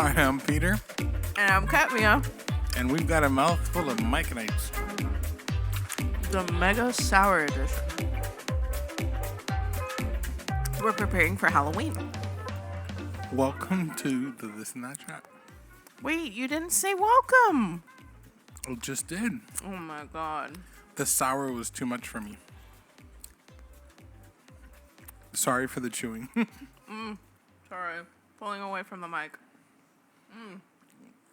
Hi, I'm Peter, And I'm Katmia, and we've got a mouthful of Micanites. the Mega Sour Edition. We're preparing for Halloween. Welcome to the This and That Chat. Wait, you didn't say welcome. I just did. Oh my god. The sour was too much for me. Sorry for the chewing. Sorry, pulling away from the mic.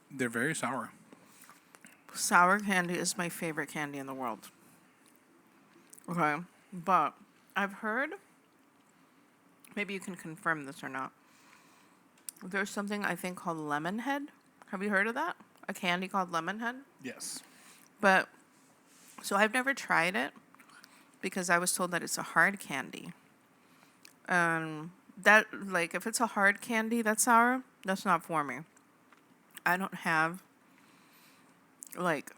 They're very sour. Sour candy is my favorite candy in the world. Okay, but I've heard, maybe you can confirm this or not, there's something I think called lemon head. Have you heard of that? A candy called lemon head? Yes. But, so I've never tried it because I was told that it's a hard candy. That, like, if it's a hard candy that's sour, that's not for me. I don't have, like,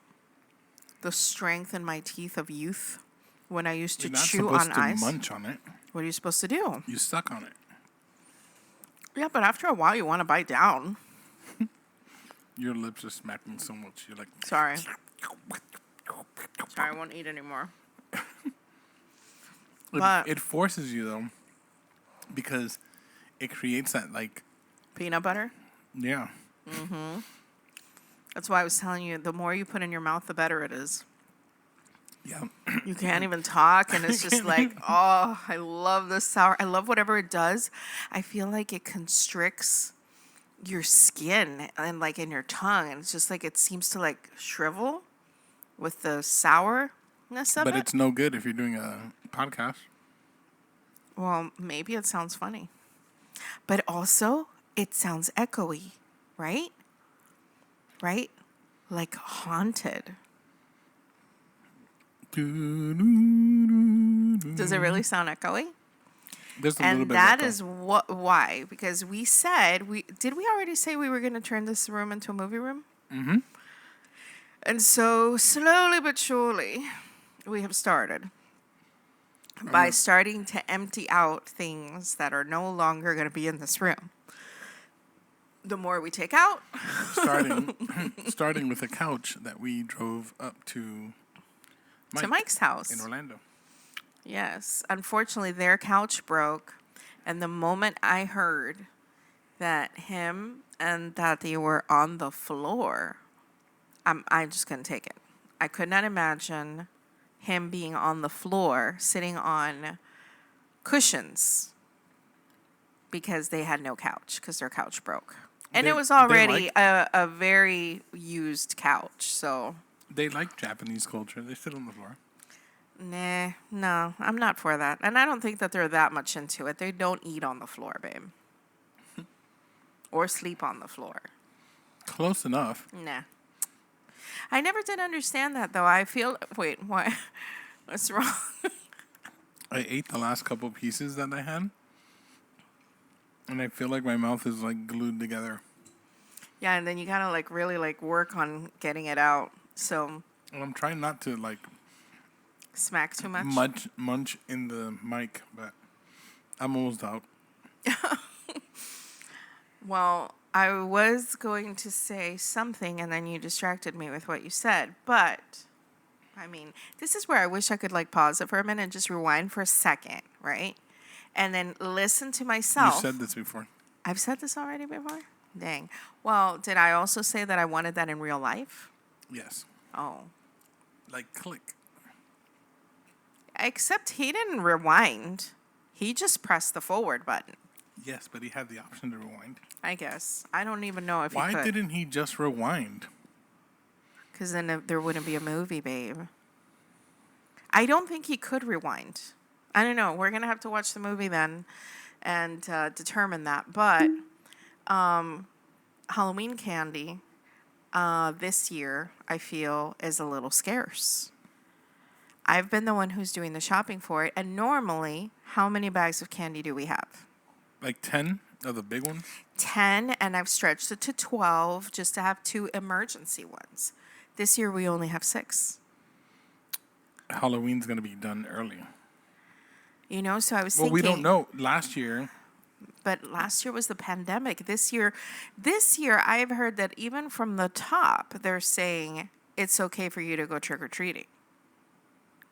the strength in my teeth of youth when I used to You're not chew on supposed to ice. munch on it. What are you supposed to do? You suck on it. Yeah, but after a while, you want to bite down. Your lips are smacking so much. You're like... Sorry. Sorry, I won't eat anymore. But It forces you, though, because it creates that, like... peanut butter? Yeah. That's why I was telling you, the more you put in your mouth, the better it is. Yeah. You can't even talk, and it's just like, oh, I love this sour. I love whatever it does. I feel like it constricts your skin and like in your tongue, and it's just like it seems to like shrivel with the sourness of But it. it's no good if you're doing a podcast. Well, maybe it sounds funny, but also it sounds echoey, right? Right? Like haunted. Does it really sound echoey? There's a little And bit that of echo. is why, because we said we already say we were going to turn this room into a movie room. Mm-hmm. And so slowly but surely, we have started by starting to empty out things that are no longer going to be in this room. The more we take out, starting with a couch that we drove up to Mike's house in Orlando. Yes. Unfortunately, their couch broke. And the moment I heard that him and Tati were on the floor, I just couldn't take it. I could not imagine him being on the floor, sitting on cushions, because they had no couch, because their couch broke. And They- it was they already like- a very used couch, so... They like Japanese culture. They sit on the floor. Nah, no, I'm not for that. And I don't think that they're that much into it. They don't eat on the floor, babe. Or sleep on the floor. Close enough. Nah. I never did understand that, though. I feel... Wait, what? What's wrong? I ate the last couple pieces that I had, and I feel like my mouth is like glued together. Yeah, and then you gotta, like, really, like, work on getting it out. So, And I'm trying not to like smack too much? munch in the mic, but I'm almost out. Well, I was going to say something, and then you distracted me with what you said. But, I mean, this is where I wish I could, like, pause it for a minute and just rewind for a second, right? And then listen to myself. You said this before. I've said this already before? Dang. Well, did I also say that I wanted that in real life? Yes. Oh. Like click. Except he didn't rewind. He just pressed the forward button. Yes, but he had the option to rewind. I guess. I don't even know if he Why could. didn't he just rewind? Because then there wouldn't be a movie, babe. I don't think he could rewind. I don't know. We're going to have to watch the movie then and determine that. But Halloween candy this year, I feel, is a little scarce. I've been the one who's doing the shopping for it. And normally, how many bags of candy do we have? Like 10 of the big ones? 10, and I've stretched it to 12 just to have 2 emergency ones. This year, we only have 6. Halloween's going to be done early. You know, so I was Well, thinking... we don't know. Last year, but last year was the pandemic. This year I've heard that even from the top, they're saying it's okay for you to go trick or treating.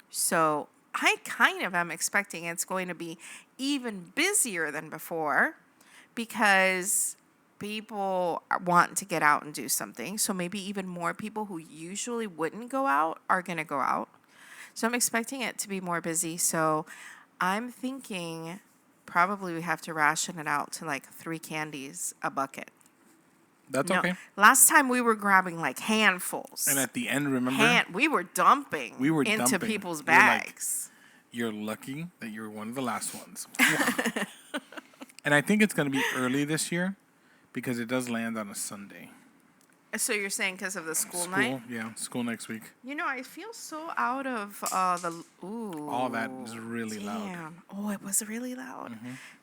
So I kind of am expecting it's going to be even busier than before because people want to get out and do something. So maybe even more people who usually wouldn't go out are going to go out. So I'm expecting it to be more busy. So I'm thinking probably we have to ration it out to like 3 candies a bucket. That's No, okay. last time we were grabbing like handfuls. And at the end, remember, We were dumping into dumping. people's We were like, bags. you're lucky that you're one of the last ones. And I think it's going to be early this year because it does land on a Sunday. So you're saying because of the school night? Yeah, school next week. You know, I feel so out of ooh. All that is really loud. Damn. Oh, it was really loud.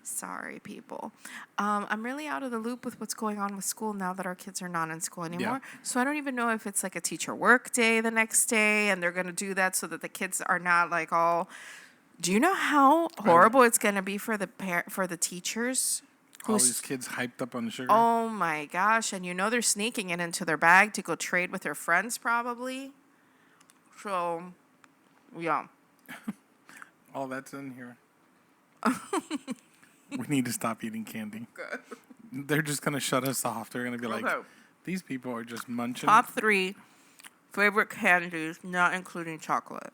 Sorry, people. I'm really out of the loop with what's going on with school now that our kids are not in school anymore. Yeah. So I don't even know if it's like a teacher work day the next day and they're going to do that so that the kids are not like all... Do you know how horrible it's going to be for the teachers? All these kids hyped up on the sugar. Oh my gosh. And you know they're sneaking it into their bag to go trade with their friends probably. So, yeah. All that's in here. We need to stop eating candy. Good. They're just going to shut us off. They're going to be like, Okay. these people are just munching. Top 3 favorite candies, not including chocolate.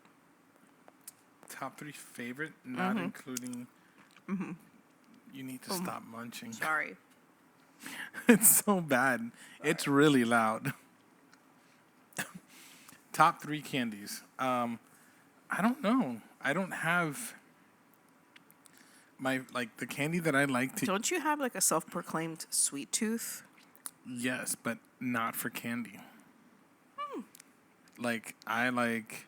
Top 3 favorite, not including... You need to stop munching. Sorry. It's so bad. It's really loud. Top 3 candies. I don't know. I don't have the candy that I like to. Don't you have like a self-proclaimed sweet tooth? Yes, but not for candy. Like I like.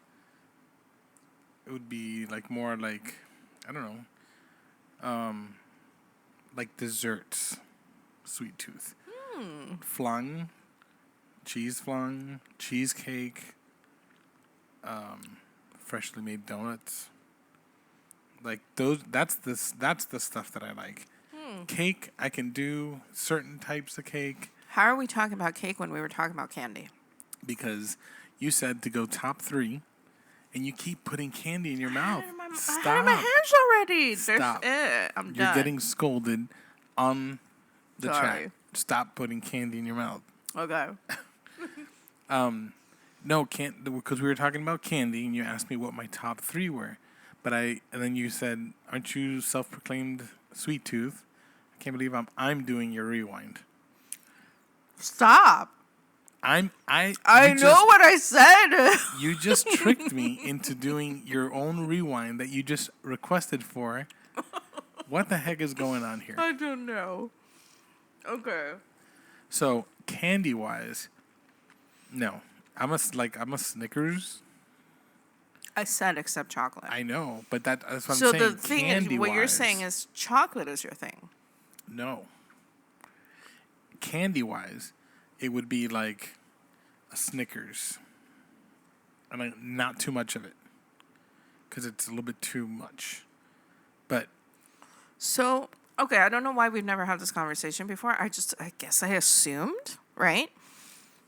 It would be like more like, I don't know. Like desserts, sweet tooth. Flan, cheese flan, cheesecake, freshly made donuts. Like those, that's the stuff that I like. Cake, I can do certain types of cake. How are we talking about cake when we were talking about candy? Because you said to go top 3, and you keep putting candy in your mouth. Stop. I had my hands already. Stop. There's it. I'm You're done. getting scolded on the Sorry. chat. Stop putting candy in your mouth. Okay. No, can't, because we were talking about candy, and you asked me what my top 3 were. And then you said, "Aren't you self-proclaimed sweet tooth?" I can't believe I'm doing your rewind. Stop. I know what I said. You just tricked me into doing your own rewind that you just requested for. What the heck is going on here? I don't know. Okay. So candy wise, no, I'm a Snickers. I said except chocolate. I know, but that's what so I'm saying. the thing is, Candy-wise, what you're saying is chocolate is your thing. no. Candy wise, it would be like a Snickers, and not too much of it, because it's a little bit too much. But So, okay, I don't know why we've never had this conversation before. I guess I assumed, right?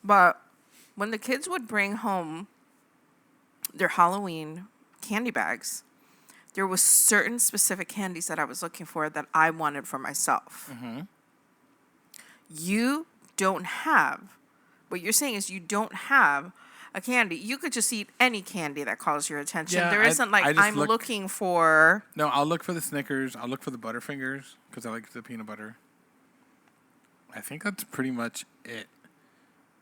But when the kids would bring home their Halloween candy bags, there was certain specific candies that I was looking for that I wanted for myself. You don't have, what you're saying is you don't have a candy. You could just eat any candy that calls your attention. Yeah, there isn't like, I'm looking for... no, I'll look for the Snickers. I'll look for the Butterfingers because I like the peanut butter. I think that's pretty much it.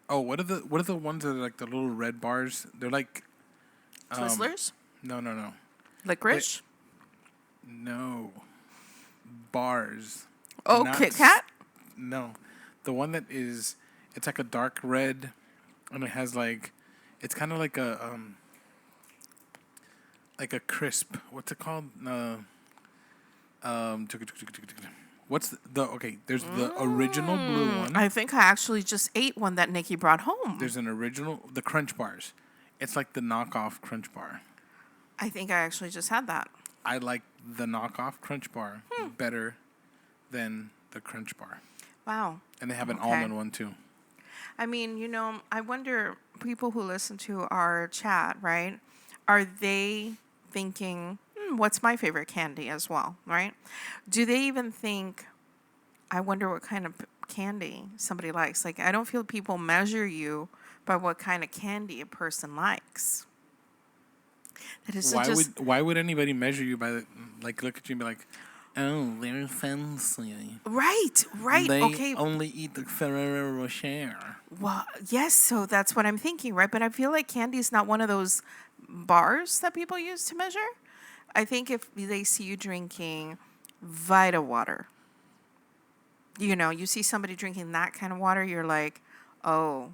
Oh, what are the ones that are like the little red bars? They're like Twizzlers? No. Licorice? No. Bars. Oh, Not Kit Kat? No. The one that is, it's like a dark red, and it has like, it's kind of like a crisp. What's it called? What's okay, there's the original blue one. I think I actually just ate one that Nikki brought home. There's an original, the Crunch Bars. It's like the knockoff Crunch Bar. I think I actually just had that. I like the knockoff Crunch Bar better than the Crunch Bar. Wow. And they have an Okay. almond one too. I mean, I wonder, people who listen to our chat, right? Are they thinking, what's my favorite candy as well, right? Do they even think, I wonder what kind of candy somebody likes? Like, I don't feel people measure you by what kind of candy a person likes. That isn't Why would anybody measure you by like look at you and be like, oh, they're fancy. right, They okay. only eat the Ferrero Rocher. Well, yes, so that's what I'm thinking, right? But I feel like candy is not one of those bars that people use to measure. I think if they see you drinking Vita water, you see somebody drinking that kind of water, you're like, oh,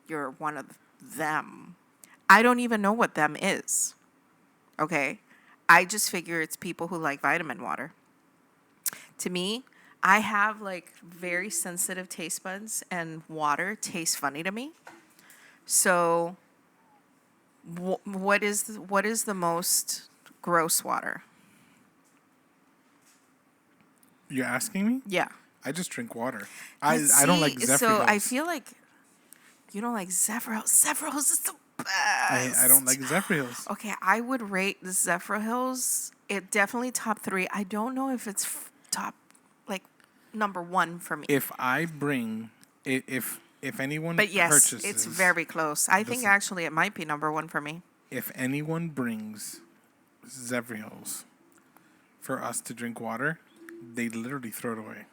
you're one of them. I don't even know what them is. Okay? I just figure it's people who like vitamin water. To me, I have like very sensitive taste buds, and water tastes funny to me. So, what is the most gross water? You're asking me? Yeah. I just drink water. But I don't like see, Zephyr so I Hills. feel like you don't like Zephyr Hills. Zephyr Hills is the best. I don't like Zephyr Hills. Okay, I would rate the Zephyr Hills. It definitely top 3. I don't know if it's top like number 1 for me. If I bring if anyone But yes, purchases, it's very close. I think Listen. actually it might be number 1 for me. if anyone brings Zephyr Hills for us to drink water, they literally throw it away.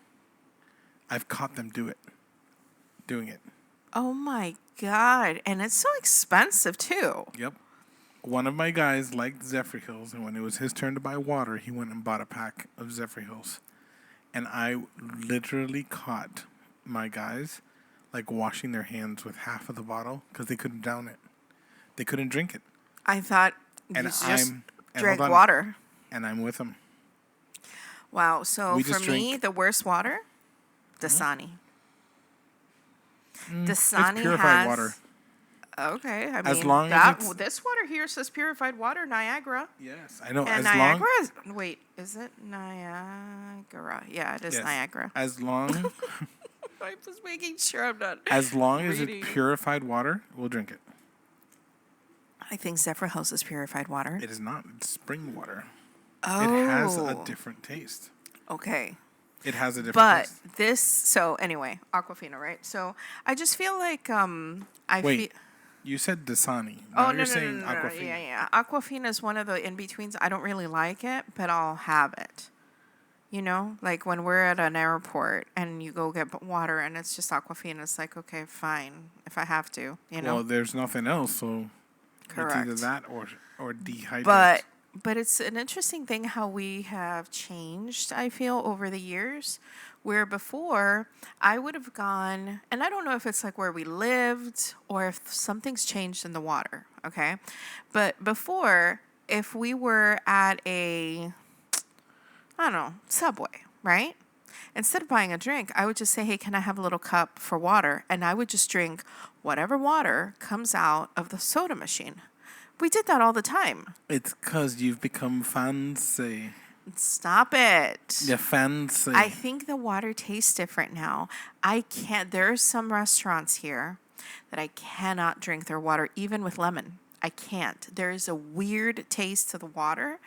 I've caught them doing it. Oh my God. And it's so expensive too. Yep. One of my guys liked Zephyr Hills, and when it was his turn to buy water, he went and bought a pack of Zephyr Hills. And I literally caught my guys like washing their hands with half of the bottle because they couldn't down it. They couldn't drink it. I thought And you just and drank hold on, water. And I'm with them. Wow. So We for just me, drink- the worst water, Dasani. Dasani it's purified has water. Okay, I mean As long as it's- this water here says purified water, Niagara. Yes, I know. And as Niagara long, wait, is it Niagara? Yeah, it is yes, Niagara. As long I'm just making sure I'm not. as long as reading. it's purified water, we'll drink it. I think Zephyr Hills is purified water. It is not. It's spring water. Oh, It has a different taste. okay. It has a different But taste. this, so anyway, Aquafina, right? So I just feel like I Wait, feel. you said Dasani. Oh, Now no, you're no, saying no, no, no. Aquafina. Yeah. Aquafina is one of the in-betweens. I don't really like it, but I'll have it. Like when we're at an airport and you go get water and it's just Aquafina, it's like, okay, fine, if I have to, Well, there's nothing else, so Correct. it's either that or dehydrate. But it's an interesting thing how we have changed, I feel, over the years. Where before, I would have gone, and I don't know if it's like where we lived or if something's changed in the water, okay? But before, if we were at I don't know, Subway, right? Instead of buying a drink, I would just say, hey, can I have a little cup for water? And I would just drink whatever water comes out of the soda machine. We did that all the time. It's because you've become fancy. Stop it. You're fancy. I think the water tastes different now. There are some restaurants here that I cannot drink their water, even with lemon. I can't. There is a weird taste to the water,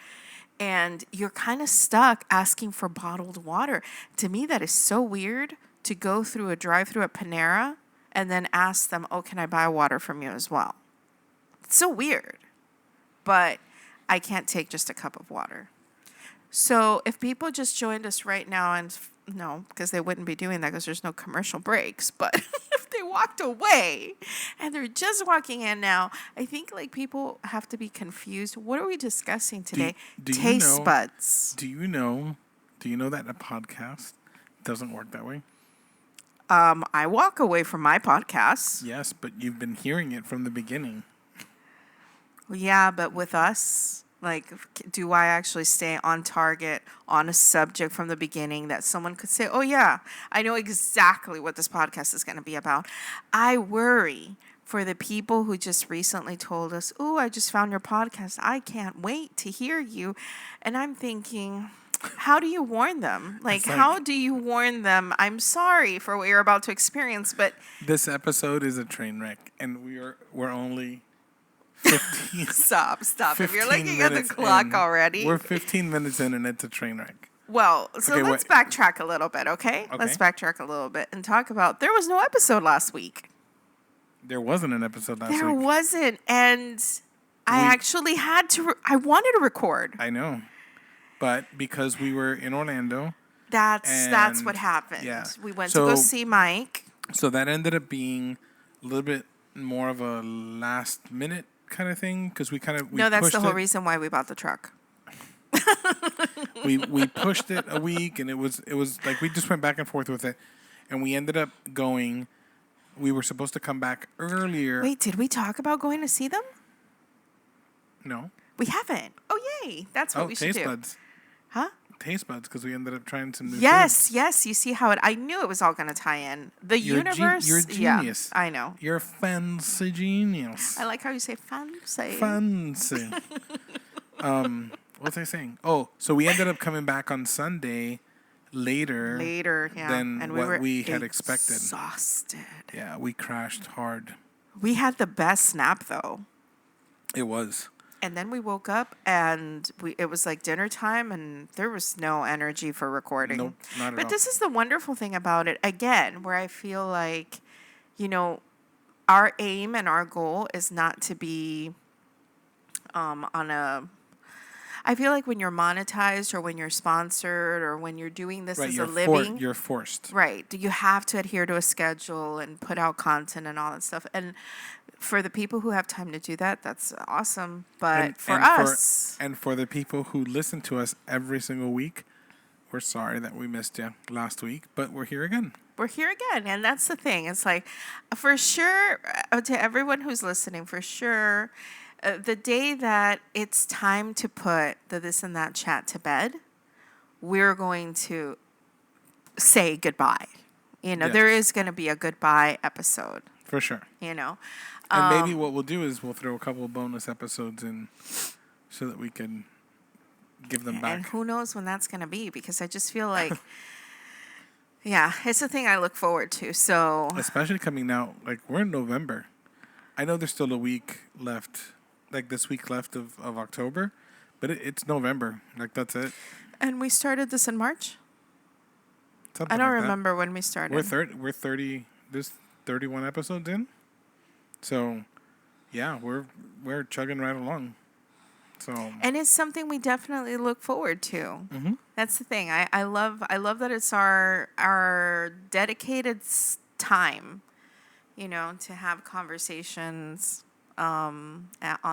and you're kind of stuck asking for bottled water. To me, that is so weird to go through a drive-thru at Panera and then ask them, oh, can I buy water from you as well? It's so weird. But I can't take just a cup of water. So if people just joined us right now, and no, because they wouldn't be doing that because there's no commercial breaks, but if they walked away and they're just walking in now, I think like people have to be confused. What are we discussing today? do you Taste buds. Do you know that a podcast doesn't work that way? I walk away from my podcasts. Yes, but you've been hearing it from the beginning. Yeah, but with us, like, do I actually stay on target on a subject from the beginning that someone could say, oh, yeah, I know exactly what this podcast is going to be about? I worry for the people who just recently told us, oh, I just found your podcast. I can't wait to hear you. And I'm thinking, How do you warn them? Like, It's like- how do you warn them? I'm sorry for what you're about to experience, but This episode is a train wreck, and we're only 15. stop. If you're 15 looking at the minutes clock in. already. We're 15 minutes in, and it's a train wreck. Well, so Okay, let's backtrack a little bit, okay? Okay. Let's backtrack a little bit and talk about there was no episode last week. There wasn't an episode last There week. wasn't, and I actually had to. I wanted to record. I know, but because we were in Orlando, That's what and- happened. yeah. We went So- to go see Mike. so that ended up being a little bit more of a last minute kind of thing because we No, that's pushed the whole it. reason why we bought the truck. We pushed it a week, and it was like we just went back and forth with it, and we ended up going. We were supposed to come back earlier. Wait, did we talk about going to see them? No. We haven't. Oh, yay. That's what we should taste do. buds. Huh? Taste buds because we ended up trying some new. Yes. You see how I knew it was all going to tie in. The universe. You're a genius. Yeah, I know. You're a fancy genius. I like how you say fancy. Fancy. What was I saying? Oh, so we ended up coming back on Sunday later Yeah. than and what were we had expected. Exhausted. Yeah, we crashed hard. We had the best nap though. It was. And then we woke up and it was like dinner time and there was no energy for recording. Nope, not at But all. this is the wonderful thing about it, again, where I feel like, our aim and our goal is not to be I feel like when you're monetized or when you're sponsored or when you're doing this Right, as you're a living, you're forced. right, you have to adhere to a schedule and put out content and all that stuff. And for the people who have time to do that, that's awesome. But for us, and for the people who listen to us every single week, we're sorry that we missed you last week, but we're here again. we're here again. And that's the thing. It's like, for sure, to everyone who's listening, for sure, the day that it's time to put the this and that chat to bed, we're going to say goodbye. There Yes. is going to be a goodbye episode, For sure. And maybe what we'll do is we'll throw a couple of bonus episodes in so that we can give them back. And who knows when that's going to be, because I just feel like, yeah, it's the thing I look forward to. So, Especially coming out, like we're in November. I know there's still a week left, like this week left of October, but it's November. Like that's it. and we started this in March. Something I don't like that. remember when we started. We're 30. There's 31 episodes in. So, yeah, we're chugging right along. So. And it's something we definitely look forward to. Mhm. That's the thing. I love that it's our dedicated time, to have conversations on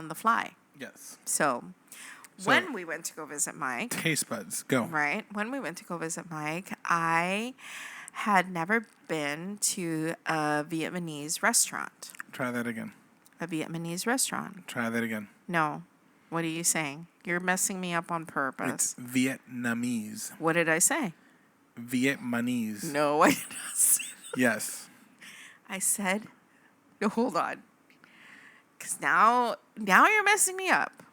the fly. Yes. So, So- when we went to go visit Mike, Taste buds, go. right? When we went to go visit Mike, I had never been to a Vietnamese restaurant. Try that again. A Vietnamese restaurant. Try that again. No. What are you saying? You're messing me up on purpose. It's Vietnamese. What did I say? Vietnamese. No, I did not say. Yes. I said, no, hold on. Because now you're messing me up.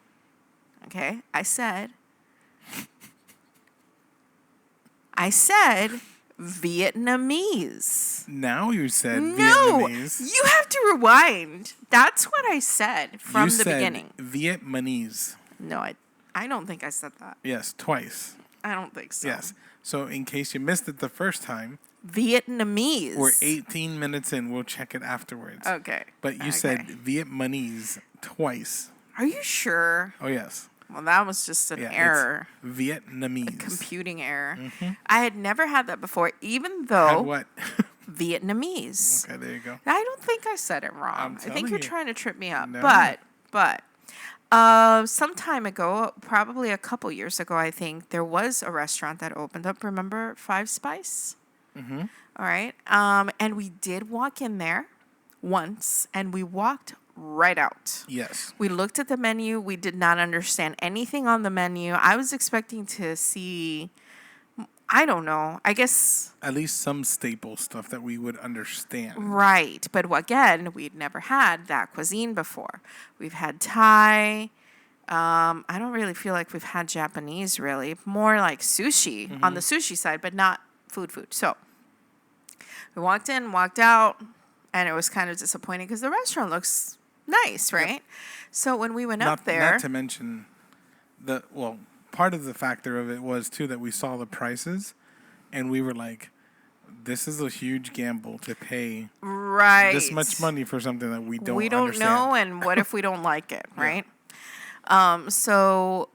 Okay? I said Vietnamese. Now you said No, Vietnamese. you have to rewind. That's what I said from You the said beginning. Vietnamese. No, I don't think I said that. Yes, twice. I don't think so. Yes. So in case you missed it the first time, Vietnamese. we're 18 minutes in. We'll check it afterwards. Okay. But you said Vietnamese twice. Are you sure? Oh, yes. Well, that was just an Yeah, error. It's Vietnamese. Computing error. I had never had that before, even though Had what? Vietnamese. Okay, there you go. I don't think I said it wrong. I'm I think telling you're you. trying to trip me up. No. But some time ago, probably a couple years ago, I think, there was a restaurant that opened up. Remember Five Spice? Mm-hmm. All right. And we did walk in there once, and we walked right out. Yes. We looked at the menu. We did not understand anything on the menu. I was expecting to see, I don't know, I guess, At least some staple stuff that we would understand. right. But again, we'd never had that cuisine before. We've had Thai, I don't really feel like we've had Japanese really. More like sushi on the sushi side, but not food. So we walked in, walked out, and it was kind of disappointing because the restaurant looks nice, right? So when we went up there, Not to mention part of the factor of it was too that we saw the prices, and we were like, "This is a huge gamble to pay right, this much money for something that we don't know, understand." and what if we don't like it, Yeah. right? So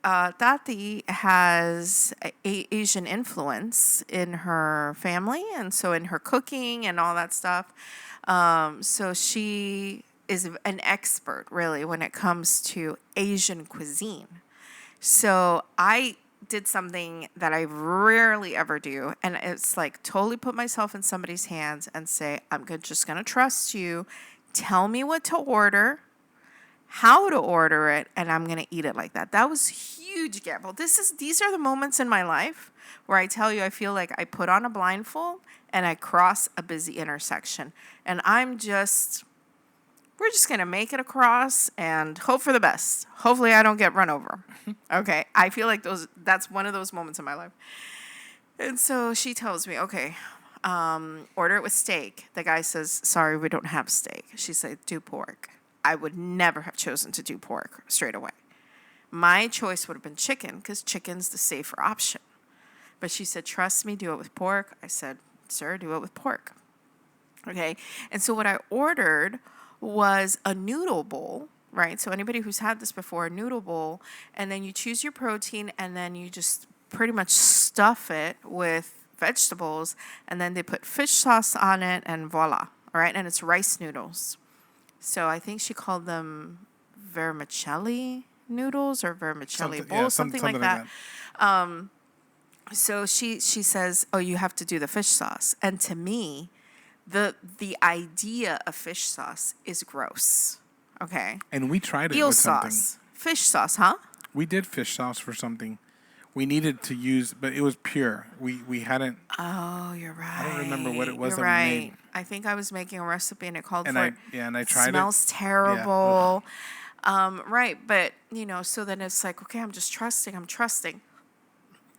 Tati has Asian influence in her family, and so in her cooking and all that stuff. So she is an expert, really, when it comes to Asian cuisine. So I did something that I rarely ever do, and it's like totally put myself in somebody's hands and say, just going to trust you. Tell me what to order, how to order it, and I'm going to eat it like that. That was huge gamble. These are the moments in my life where I tell you I feel like I put on a blindfold and I cross a busy intersection. And we're just going to make it across and hope for the best. Hopefully I don't get run over. Okay. I feel like that's one of those moments in my life. And so she tells me, okay, order it with steak. The guy says, sorry, we don't have steak. She said, do pork. I would never have chosen to do pork straight away. My choice would have been chicken because chicken's the safer option. But she said, trust me, do it with pork. I said, sir, do it with pork. Okay. And so what I ordered was a noodle bowl, right? So anybody who's had this before, a noodle bowl, and then you choose your protein and then you just pretty much stuff it with vegetables, and then they put fish sauce on it, and voila, all right? And it's rice noodles. So I think she called them vermicelli noodles or vermicelli bowls, something like that. So she says, oh, you have to do the fish sauce. And to me, the idea of fish sauce is gross. Okay. And we tried it Eel with something. sauce. Fish sauce, huh? We did fish sauce for something. We needed to use, but it was pure. We hadn't. Oh, you're right. I don't remember what it was you're that right. we made. I think I was making a recipe and it called And for I it. and I tried Smells it. terrible. Yeah. Right, but so then it's like, okay, I'm trusting.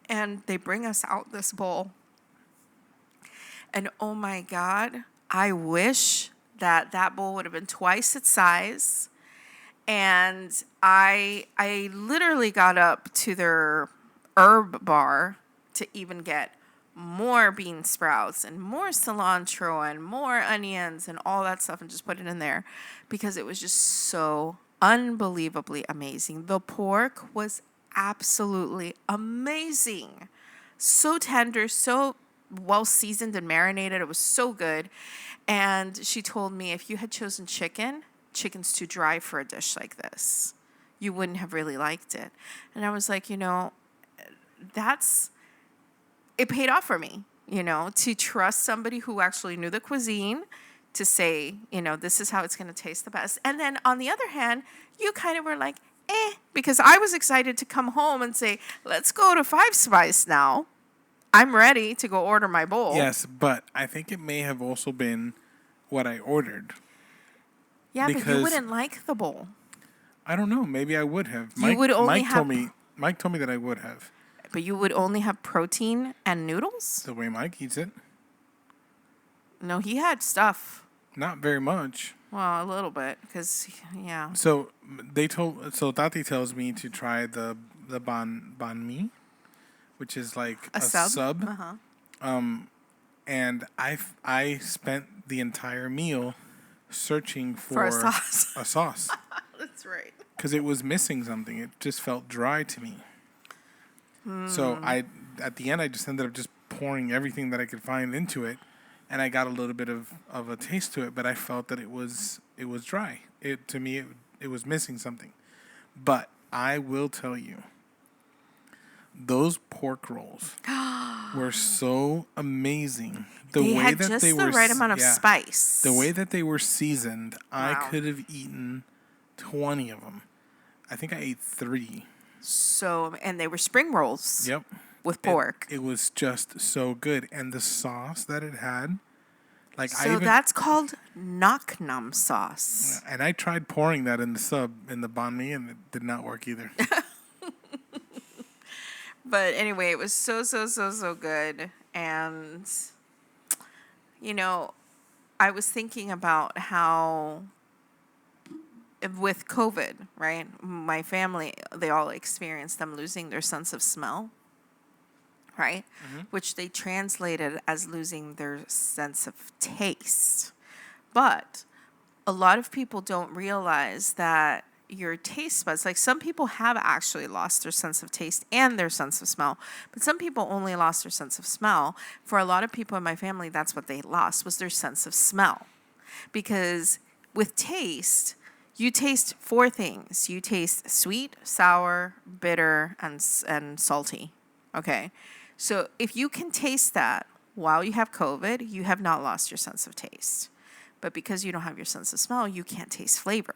And they bring us out this bowl. And oh my God, I wish that bowl would have been twice its size. And I literally got up to their herb bar to even get more bean sprouts and more cilantro and more onions and all that stuff and just put it in there because it was just so unbelievably amazing. The pork was absolutely amazing. So tender, so well seasoned and marinated. It was so good. And she told me if you had chosen chicken's too dry for a dish like this. You wouldn't have really liked it. And I was like, it paid off for me, to trust somebody who actually knew the cuisine to say, this is how it's going to taste the best. And then on the other hand, you kind of were like, because I was excited to come home and say, let's go to Five Spice now. I'm ready to go order my bowl. Yes, but I think it may have also been what I ordered. Yeah, but you wouldn't like the bowl. I don't know. Maybe I would have. Mike told me that I would have. But you would only have protein and noodles? The way Mike eats it. No, he had stuff. Not very much. Well, a little bit, because yeah. So Tati tells me to try the banh mi, which is like a sub. And I spent the entire meal searching for a sauce. A sauce. That's right. Because it was missing something. It just felt dry to me. So at the end, I just ended up just pouring everything that I could find into it, and I got a little bit of a taste to it. But I felt that it was dry. To me, it was missing something. But I will tell you, those pork rolls were so amazing. They had just the right amount of spice. The way that they were seasoned, Wow. I could have eaten 20 of them. I think I ate 3. So, and they were spring rolls. Yep. With pork. It was just so good. And the sauce that it had, Like I So even that's called knock num sauce. and I tried pouring that in the sub in the banh mi, and it did not work either. But anyway, it was so good. And, you know, I was thinking about how with COVID, right? My family, they all experienced them losing their sense of smell, right? Which they translated as losing their sense of taste. But a lot of people don't realize that your taste buds, like some people have actually lost their sense of taste and their sense of smell, but some people only lost their sense of smell. For a lot of people in my family, that's what they lost, was their sense of smell. Because with taste, you taste four things. You taste sweet, sour, bitter, and salty. Okay. So if you can taste that while you have COVID, you have not lost your sense of taste. But because you don't have your sense of smell, you can't taste flavor.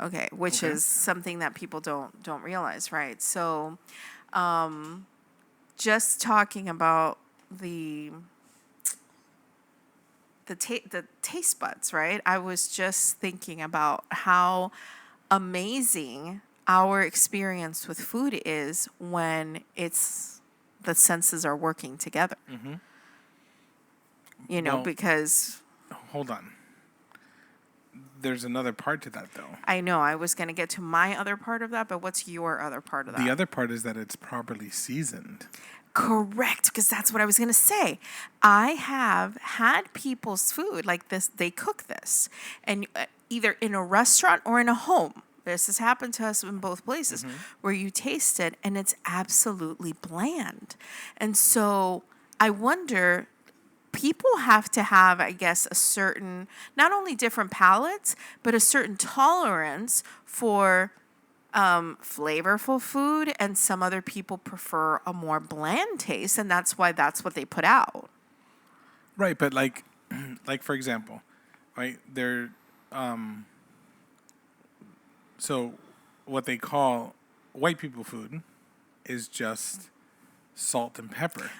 Okay, which Okay. is something that people don't realize, right? So, just talking about the taste buds, right? I was just thinking about how amazing our experience with food is when the senses are working together. Well, Because hold on. There's another part to that, though. I know I was going to get to my other part of that, but what's your other part of that? The other part is that it's properly seasoned. Correct, because that's what I was going to say. I have had people's food like this, they cook this, and either in a restaurant or in a home. This has happened to us in both places where you taste it and it's absolutely bland. And so I wonder, people have to have, I guess, a certain, not only different palates, but a certain tolerance for flavorful food, and some other people prefer a more bland taste, and that's why that's what they put out. Right, but like like for example, right, they're so what they call white people food is just salt and pepper.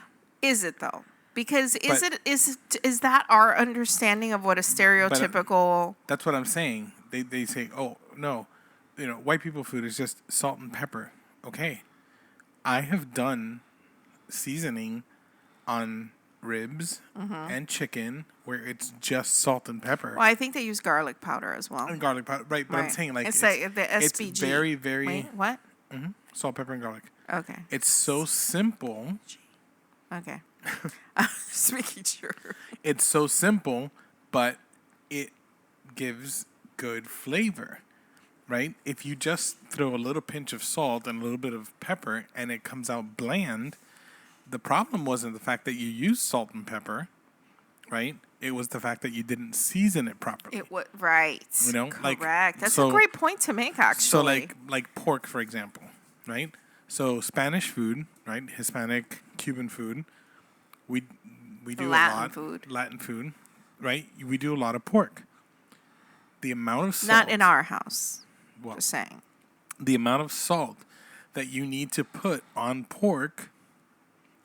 Is it though? Because But is that our understanding of what a but stereotypical? that's what I'm saying. They say, "Oh, no, white people food is just salt and pepper." Okay. I have done seasoning on ribs and chicken where it's just salt and pepper. Well, I think they use garlic powder as well. And garlic powder, right? But I'm Right. saying like It's like the it's SPG. very, very Wait, what? salt, pepper, and garlic. Okay. It's so simple. Okay. I'm just making sure. It's so simple, but it gives good flavor, right? If you just throw a little pinch of salt and a little bit of pepper and it comes out bland, the problem wasn't the fact that you used salt and pepper, right? It was the fact that you didn't season it properly. It was right. Like, Correct. That's so- a great point to make, actually. So like pork, for example, right? So Spanish food, right? Hispanic, Cuban food. We do Latin a lot food. Latin food, right? We do a lot of pork. The amount of salt, Not in our house. well, Just saying. the amount of salt that you need to put on pork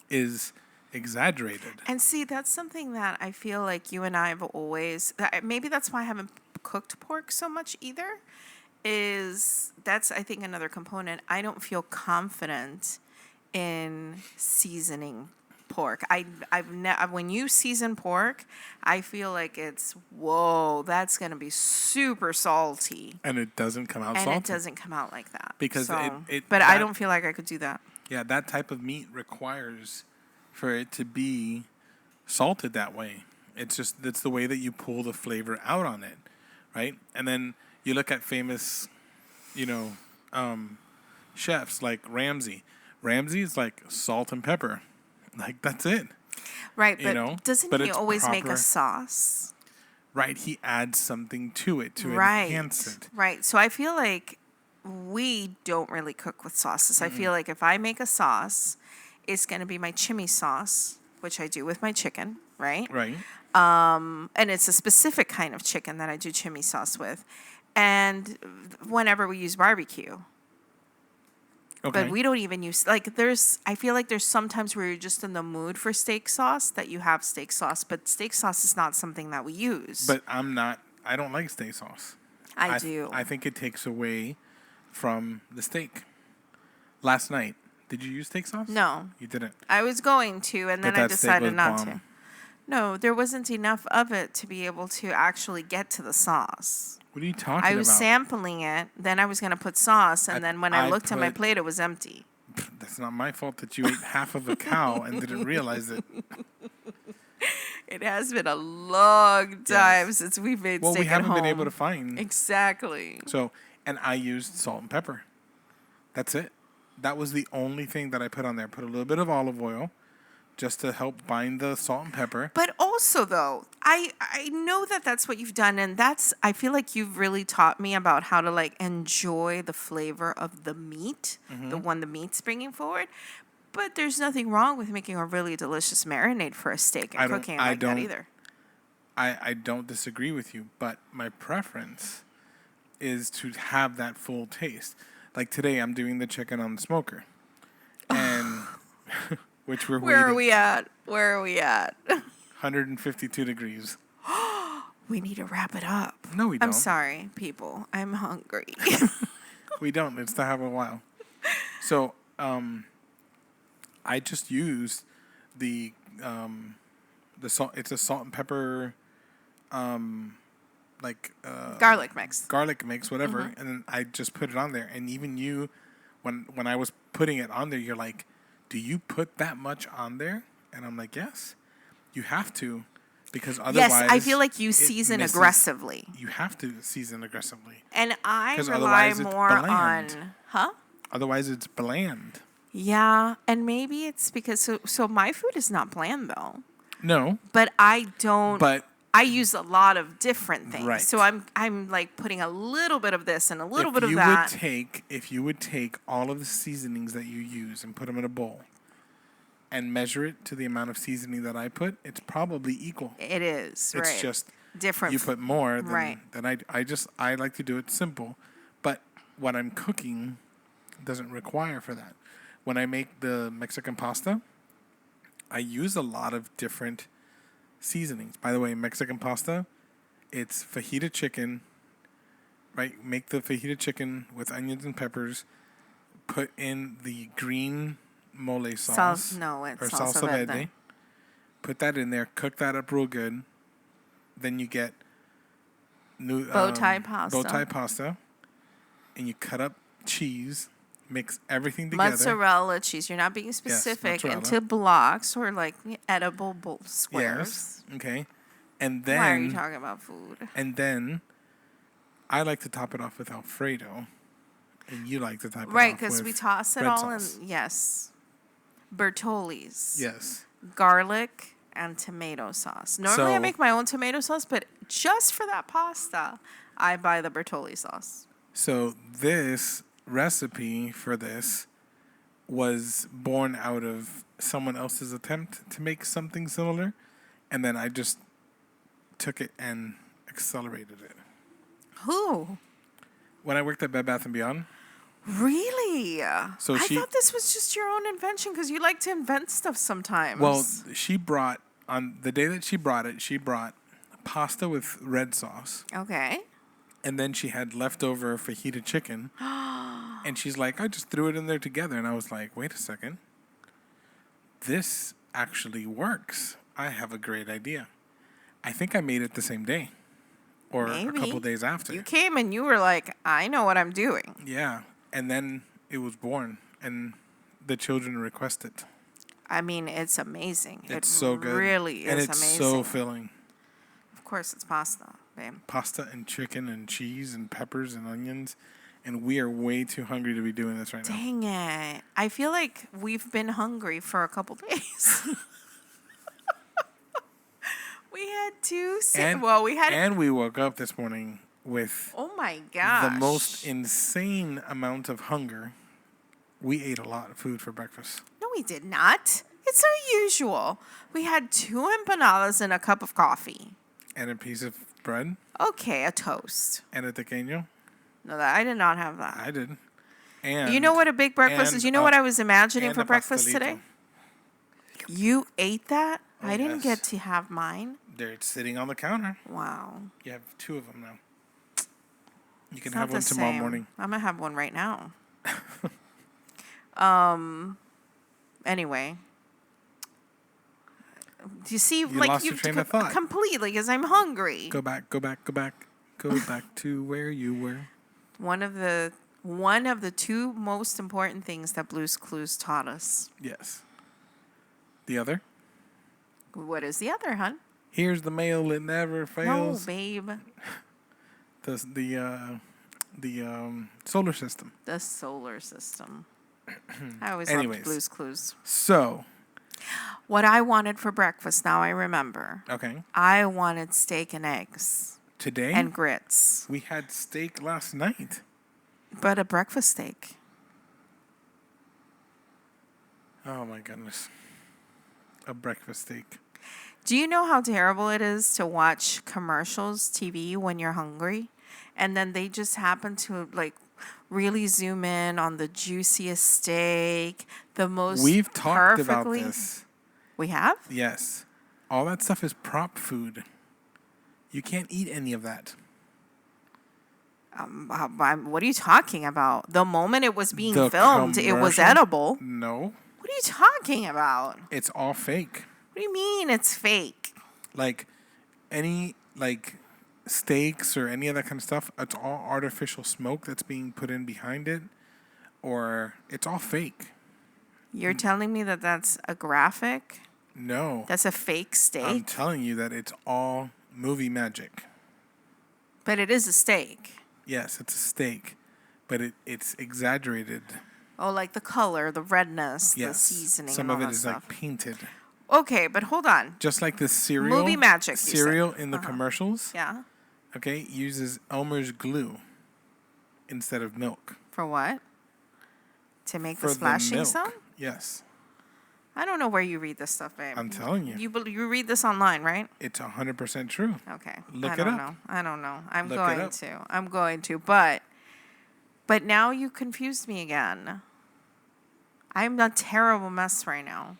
is exaggerated. And see, that's something that I feel like you and I have always. Maybe that's why I haven't cooked pork so much either. That's I think another component. I don't feel confident in seasoning pork. When you season pork, I feel like it's that's gonna be super salty, And it doesn't come out and salty. it doesn't come out like that. Because So, it- but I that- don't feel like I could do that. Yeah, that type of meat requires for it to be salted that way. It's the way that you pull the flavor out on it, right? And then you look at famous, chefs like Ramsay. Ramsay is like salt and pepper, like that's it, Right, but doesn't but he it's always make proper- a sauce? right? He adds something to it to Right. enhance it. Right. So I feel like we don't really cook with sauces. I feel like if I make a sauce, it's going to be my chimney sauce, which I do with my chicken, right? Right. And it's a specific kind of chicken that I do chimney sauce with. And whenever we use barbecue. Okay. But we don't even use I feel like there's sometimes where you're just in the mood for steak sauce that you have steak sauce, but steak sauce is not something that we use. But I'm not. I don't like steak sauce. I do. I think it takes away from the steak. Last night, did you use steak sauce? No. You didn't. I was going to, and then But I that steak decided was not bomb. to. No, there wasn't enough of it to be able to actually get to the sauce. What are you talking I was about? sampling it, then I was going to put sauce, and then when I looked at my put- plate, it was empty. That's not my fault that you ate half of a cow and didn't realize it. It has been a long time since we've made Well, steak we haven't at home. been able to find. Exactly. So, and I used salt and pepper. That's it. That was the only thing that I put on there. Put a little bit of olive oil just to help bind the salt and pepper. But also, though, I know that that's what you've done, and I feel like you've really taught me about how to like enjoy the flavor of the meat, the one the meat's bringing forward. But there's nothing wrong with making a really delicious marinade for a steak and cooking it like that either. I don't disagree with you, but my preference is to have that full taste. Like today, I'm doing the chicken on the smoker, and which we're Where are waiting. we at? Where are we at? 152 degrees. We need to wrap it up. No, we don't. I'm sorry, people. I'm hungry. We don't. It's to have a while. So, I just used the salt. It's a salt and pepper, Garlic mix. garlic mix, whatever, and then I just put it on there. And even you, when I was putting it on there, you're like, "Do you put that much on there?" And I'm like, "Yes, you have to, because otherwise." Yes, I feel like you it season misses- aggressively. You have to season aggressively, And I 'Cause rely otherwise it's more bland. on, huh? otherwise it's bland. Yeah, and maybe it's because so my food is not bland though, No, but I don't. but I use a lot of different things, Right. so I'm like putting a little bit of this and a little bit of if that. you would take all of the seasonings that you use and put them in a bowl and measure it to the amount of seasoning that I put, it's probably equal. It is It's right. just Different. you put more than, Right. than I like to do it simple. But what I'm cooking doesn't require for that. When I make the Mexican pasta, I use a lot of different seasonings. By the way, Mexican pasta, it's fajita chicken, right? Make the fajita chicken with onions and peppers. Put in the green mole sauce. No, it's or salsa verde. Put that in there. Cook that up real good. Then you get Bow tie pasta. Bow tie pasta. And you cut up cheese. Mix everything together. Mozzarella cheese. You're not being specific mozzarella. into blocks or like edible squares. Yes. Okay. And Why are you then talking about food? I like to top it off with Alfredo. And you like to top it Right, off because with we toss it red all sauce. in. Yes. Bertolli's. Yes. Garlic and tomato sauce. Normally I So- make my own tomato sauce, but just for that pasta, I buy the Bertolli sauce. So this recipe for this was born out of someone else's attempt to make something similar, and then I just took it and accelerated it. Who? When I worked at Bed Bath & Beyond, Really? So I she- thought this was just your own invention because you like to invent stuff sometimes. well, she brought, on the day that she brought pasta with red sauce, Okay. and then she had leftover fajita chicken, and she's like, I just threw it in there together, and I was like, wait a second. This actually works. I have a great idea. I think I made it the same day or a Maybe. couple days after. You came and you were like, I know what I'm doing. Yeah. And then it was born and the children requested. I mean, it's amazing. It's it so good. really is and it's amazing. so filling. Of course, it's pasta, babe. Pasta and chicken and cheese and peppers and onions. And we are way too hungry to be doing this right now. Dang it. I feel like we've been hungry for a couple days. We had two. And we woke up this morning with Oh my gosh. the most insane amount of hunger. We ate a lot of food for breakfast. No, we did not. It's our usual. We had 2 empanadas and a cup of coffee. And a piece of bread Okay, a toast. and a tequeño. No, I did not have that. I did. And You know what a big breakfast is? You know what I was imagining and for a breakfast pastelito. today? You ate that? Oh, I didn't yes. get to have mine. They're sitting on the counter. Wow. You have 2 of them now. You can It's have not one the tomorrow same. morning. I'm gonna have one right now. Anyway. Do you see, You like, lost your train of thought. completely, because I'm hungry. Go back. Go back to where you were. One of the 2 most important things that Blue's Clues taught us. Yes. The other? What is the other, hun? Here's the mail, it never No, fails. babe. The solar system. The solar system. I always Anyways. loved Blue's Clues. So, What I wanted for breakfast, now I remember. okay. I wanted steak and eggs Today, and grits. we had steak last night. But a breakfast steak. Oh my goodness. A breakfast steak. Do you know how terrible it is to watch commercials, TV, when you're hungry? And then they just happen to, like, really zoom in on the juiciest steak, the most We've talked about perfectly... this. We have? Yes. All that stuff is prop food. You can't eat any of that. What are you talking about? The moment it was being The filmed, it was commercial? edible. No. What are you talking about? It's all fake. What do you mean it's fake? Like any steaks or any of that kind of stuff, it's all artificial smoke that's being put in behind it, or it's all fake. You're telling me that that's a graphic? No. That's a fake steak? I'm telling you that it's all movie magic. But it is a steak. Yes, it's a steak, but it's exaggerated. Oh, like the color, the redness, the Yes. seasoning, Some and of all it that is stuff. like painted. Okay, but hold on. Just like the cereal. Movie magic, you said. Cereal in the commercials. Yeah. Okay, uses Elmer's glue instead of milk. For what? To make For the splashing milk. sound? Yes. I don't know where you read this stuff, babe. I'm telling you. You read this online, right? It's 100% true. Okay. Look I it don't up. know. I don't know. I'm Look it going up. to. I'm going to. But now you confused me again. I'm a terrible mess right now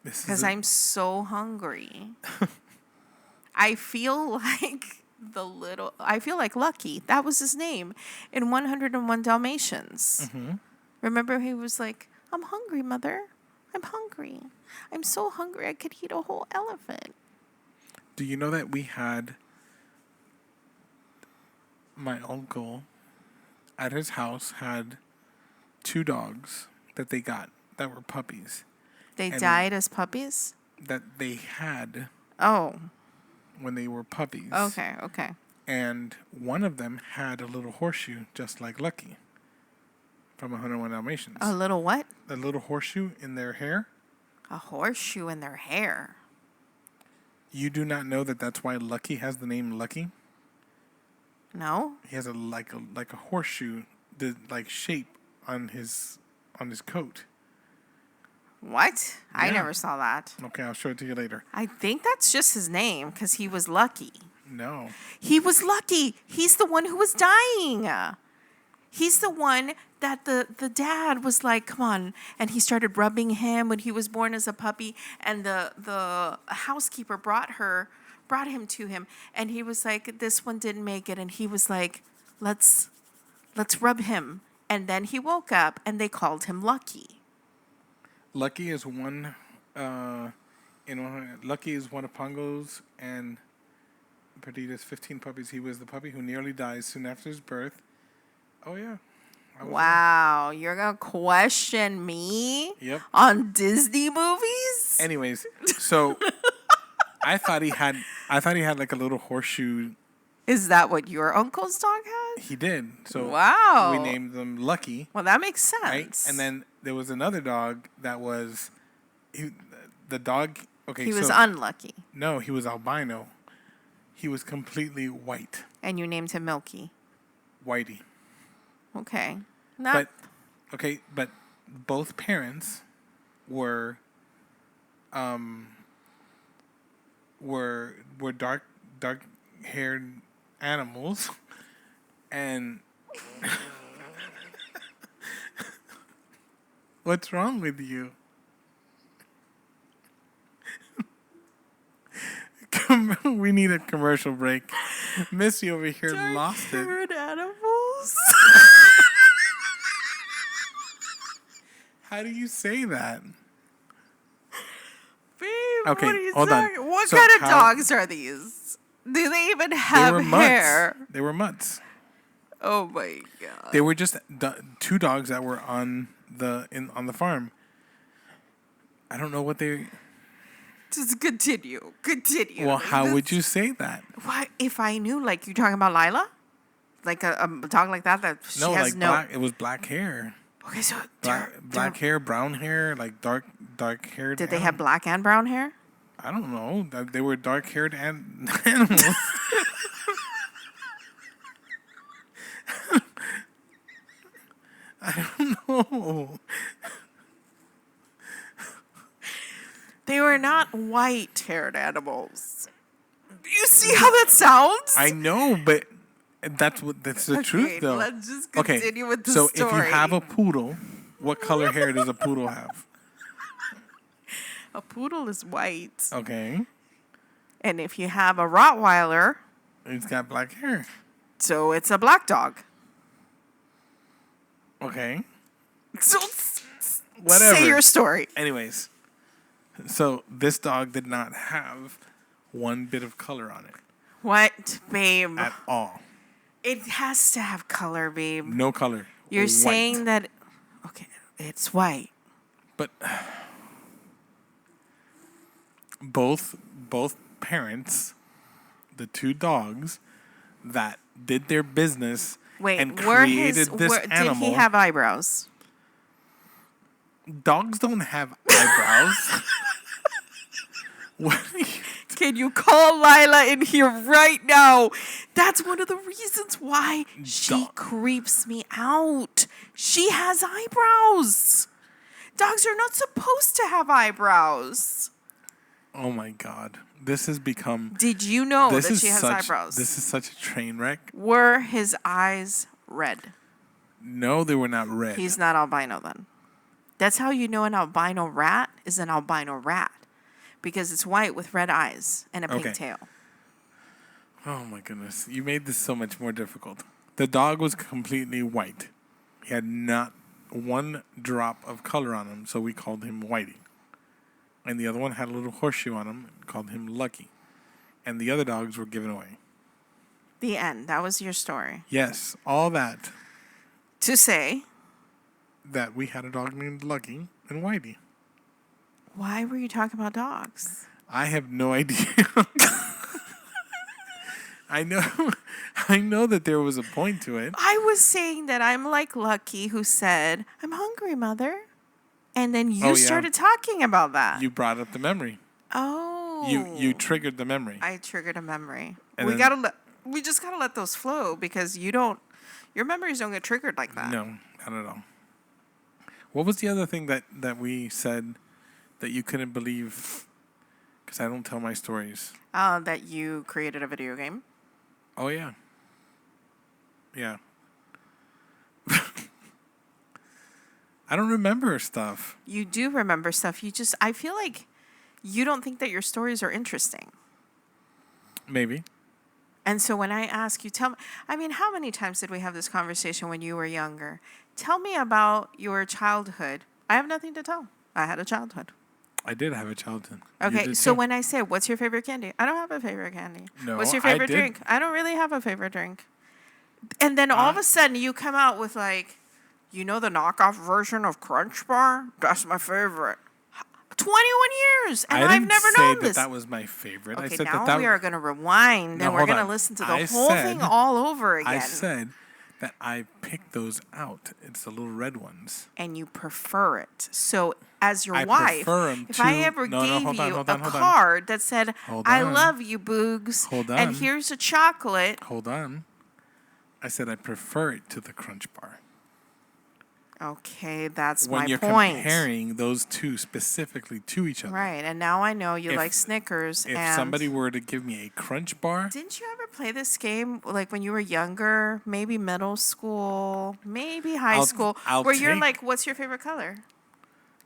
because I'm so hungry. I feel like I feel like Lucky. That was his name in 101 Dalmatians. Mm-hmm. Remember, he was like, "I'm hungry, mother. I'm hungry. I'm so hungry I could eat a whole elephant." Do you know that we had my uncle at his house had 2 dogs that they got that were puppies They And- died as puppies? that they had Oh, when they were puppies. okay, okay. And one of them had a little horseshoe just like Lucky from 101 Dalmatians. A little what? A little horseshoe in their hair. A horseshoe in their hair. You do not know that that's why Lucky has the name Lucky? No? He has a horseshoe shape on his coat. What? I Yeah. never saw that. Okay, I'll show it to you later. I think that's just his name because he was lucky. No. He was lucky. He's the one who was dying. He's the one that the dad was like, come on. And he started rubbing him when he was born as a puppy. And the housekeeper brought him to him. And he was like, this one didn't make it. And he was like, let's rub him. And then he woke up and they called him Lucky. Lucky is one Lucky is one of Pongo's and Perdita's 15 puppies. He was the puppy who nearly died soon after his birth. Oh yeah. Wow, you're gonna question me Yep. on Disney movies? Anyways, so I thought he had like a little horseshoe. Is that what your uncle's dog had? He did. So Wow. we named them Lucky. Well, that makes sense. Right? And then there was another dog that was the dog. Okay, he was so, unlucky, no, he was albino. He was completely white, and you named him Milky. whitey. Okay. But both parents were dark haired animals, and What's wrong with you? We need a commercial break. Missy over here lost it. Dark-haired animals. How do you say that? Babe, Okay, what are you hold on. talking? What So kind of how- dogs are these? Do they even They have were hair? mutts. They were mutts. Oh my god. They were just two dogs that were on the farm. I don't know what they. Just continue. Continue. Well, Like, how this- would you say that? Why, if I knew, like, you talking about Lila? Like a dog like that she No, has like no. black. It was black hair, Okay, so black hair, brown hair, like dark haired. did they have black and brown hair? I don't know. They were dark haired animals. I don't know. They were not white-haired animals. Do you see how that sounds? I know, but that's the Okay, truth, though. let's just Okay, continue with the so story. if you have a poodle, what color hair does a poodle have? A poodle is white, Okay, and if you have a Rottweiler, it's got black hair. so it's a black dog. Okay, So whatever. say your story. Anyways, so this dog did not have one bit of color on it What, babe? at all. It has to have color, babe. No color. You're White. saying that, okay, it's white. But both parents, the two dogs that did their business Wait, and were created this animal. did he have eyebrows? Dogs don't have eyebrows. What are you- Can you call Lila in here right now? That's one of the reasons why she Dog. creeps me out. She has eyebrows. Dogs are not supposed to have eyebrows. Oh my God! This has become. Did you know This that is she has such. eyebrows? This is such a train wreck. Were his eyes red? No, they were not red. He's not albino then. That's how you know an albino rat is an albino rat. Because it's white with red eyes and a pink Okay. tail. Oh my goodness! You made this so much more difficult. The dog was completely white. He had not one drop of color on him, so we called him Whitey. And the other one had a little horseshoe on him, called him Lucky. And the other dogs were given away. The end. That was your story. Yes, all that To say, that we had a dog named Lucky and Whitey. why were you talking about dogs? I have no idea. I know that there was a point to it. I was saying that I'm like Lucky who said, I'm hungry, mother. And then you Oh, yeah. started talking about that. You brought up the memory. Oh. You triggered the memory. I triggered a memory. And we then- we just gotta let those flow because your memories don't get triggered like that. No, not at all. What was the other thing that we said that you couldn't believe? Because I don't tell my stories. That you created a video game. Oh, yeah. Yeah. I don't remember stuff. You do remember stuff. I feel like you don't think that your stories are interesting. Maybe. And so when I ask you, how many times did we have this conversation when you were younger? Tell me about your childhood. I have nothing to tell. I had a childhood. I did have a childhood. You Okay, did so too. when I say, what's your favorite candy? I don't have a favorite candy. No, What's your I favorite did. drink? I don't really have a favorite drink. And then all of a sudden you come out with like, you know the knockoff version of Crunch Bar? That's my favorite. 21 years, and I I've didn't never say known that this. that was my favorite. I Okay, said now that we are going to rewind No, and we're hold going to on. listen to the I whole thing said- all over again. I said that I picked those out. It's the little red ones. And you prefer it. So, as your I wife, prefer 'em if I to- ever No, gave hold on, you hold on, a hold on. card that said, Hold I on. love you, Boogs, Hold and on. here's a chocolate. Hold on. I said I prefer it to the Crunch Bar. Okay, that's When my you're point. comparing those two specifically to each other. Right, and now I know you If- like Snickers. If and somebody were to give me a Crunch Bar, didn't you ever play this game like when you were younger, maybe middle school, maybe high school, I'll where you're take- like, what's your favorite color?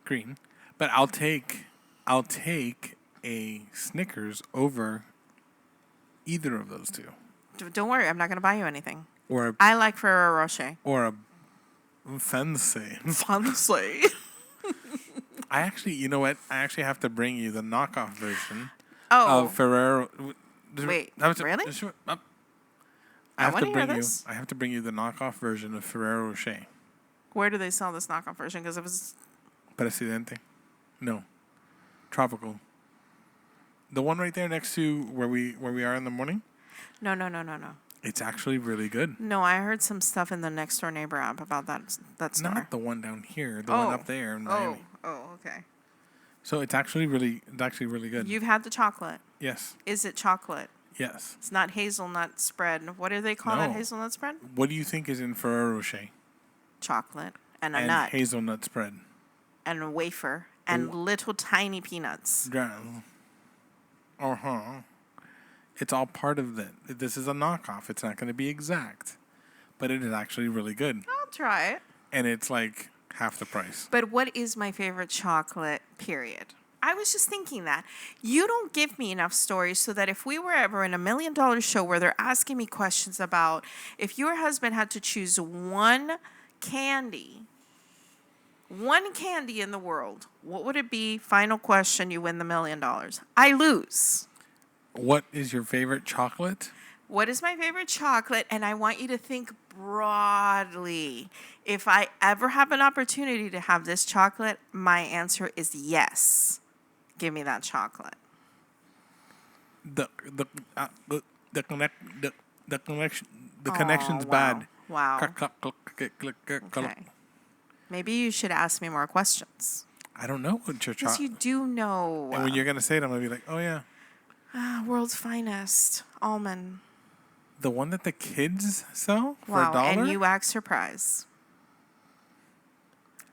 green. But I'll take a Snickers over either of those two. Don't worry, I'm not going to buy you anything. Or a, I like Ferrero Rocher. or a fancy. Fancy. I actually, you know what? I actually have to bring you the knockoff version Oh. of Ferrero. Wait, really? I have wanna to hear bring you. this. I have to bring you the knockoff version of Ferrero Rocher. Where do they sell this knockoff version? Because it was... Presidente. No. Tropical. The one right there next to where we are in the morning. No. It's actually really good. No, I heard some stuff in the next door neighbor app about that store. Not the one down here. The one up there in Miami. Okay. So it's actually really good. You've had the chocolate. Yes. Is it chocolate? Yes. It's not hazelnut spread. What do they call that hazelnut spread? What do you think is in Ferrero Rocher? Chocolate and a And nut hazelnut spread. and a wafer and little tiny peanuts. Uh-huh. It's all part of it. This is a knockoff. It's not going to be exact. But it is actually really good. I'll try it. And it's like half the price. But what is my favorite chocolate, period? I was just thinking that. You don't give me enough stories so that if we were ever in $1 million show where they're asking me questions about if your husband had to choose one candy in the world, what would it be? Final question, you win the $1 million. I lose. What is your favorite chocolate? What is my favorite chocolate? And I want you to think broadly. If I ever have an opportunity to have this chocolate, my answer is yes. Give me that chocolate. The connection's bad. Wow. Okay. Maybe you should ask me more questions. I don't know what your Yes, chocolate. you do know. And when you're gonna say it, I'm gonna be like, oh yeah, World's finest almond. the one that the kids sell for Wow, $1. and you act surprised.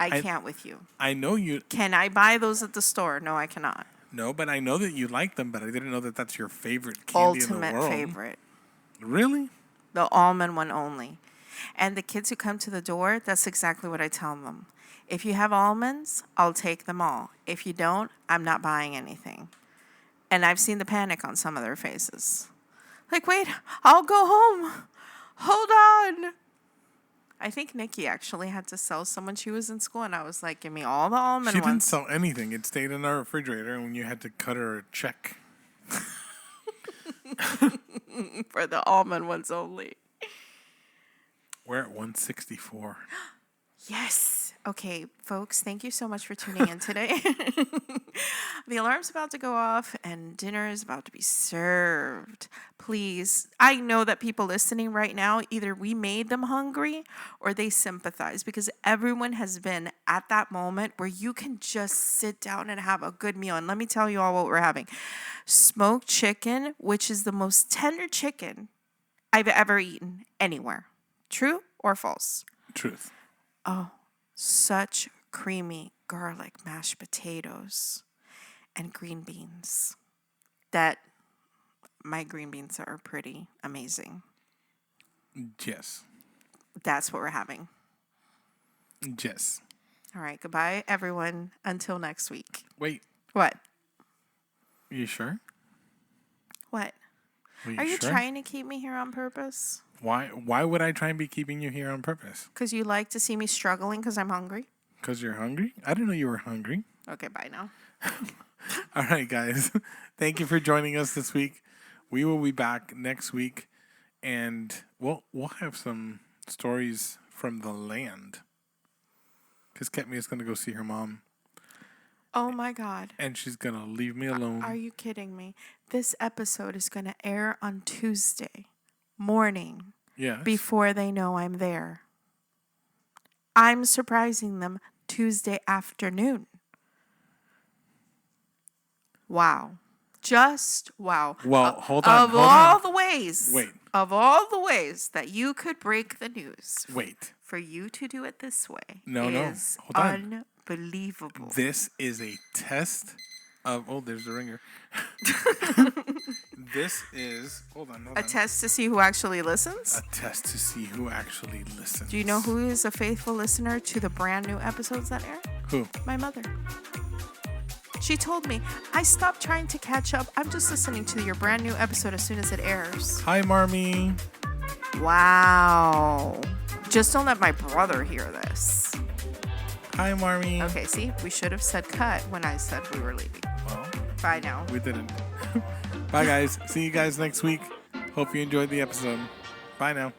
I can't with you. I know you. Can I buy those at the store? No, I cannot. No, but I know that you like them. But I didn't know that that's your favorite candy in the Ultimate world. favorite. Really? The almond one only. And the kids who come to the door, that's exactly what I tell them. If you have almonds, I'll take them all. If you don't, I'm not buying anything. And I've seen the panic on some of their faces. Like, wait, I'll go home. Hold on. I think Nikki actually had to sell some when she was in school, and I was like, give me all the almond ones. She didn't sell anything. It stayed in our refrigerator, and when you had to cut her a check. For the almond ones only. We're at 164. Yes. Okay, folks, thank you so much for tuning in today. The alarm's about to go off and dinner is about to be served. Please, I know that people listening right now, either we made them hungry or they sympathize because everyone has been at that moment where you can just sit down and have a good meal. And let me tell you all what we're having. Smoked chicken, which is the most tender chicken I've ever eaten anywhere. True or false? Truth. Oh, such creamy garlic mashed potatoes and green beans. That my green beans are pretty amazing. Yes. That's what we're having. Yes. All right, goodbye, everyone. Until next week. Wait. What? You sure? What? Are Are you sure? trying to keep me here on purpose? Why would I try and be keeping you here on purpose? Because you like to see me struggling because I'm hungry? Because you're hungry? I didn't know you were hungry. Okay, bye now. All right, guys. Thank you for joining us this week. We will be back next week, and we'll have some stories from the land. Because Ketmi is going to go see her mom. Oh, my God. And she's going to leave me alone. Are you kidding me? This episode is going to air on Tuesday morning. Yes. Before they know I'm there. I'm surprising them Tuesday afternoon. Wow. Just wow. Well, hold on. Of all the ways. Wait. Of all the ways that you could break the news. Wait. For you to do it this way No. is Hold on. unbelievable. This is a test of... Oh, there's the ringer. This is... Hold on. A test to see who actually listens? A test to see who actually listens. Do you know who is a faithful listener to the brand new episodes that air? Who? My mother. She told me, I stopped trying to catch up. I'm just listening to your brand new episode as soon as it airs. Hi, Marmy. Wow. Just don't let my brother hear this. Hi, Marmy. Okay, see? We should have said cut when I said we were leaving. Well, Bye now. we didn't. Bye, guys. See you guys next week. Hope you enjoyed the episode. Bye now.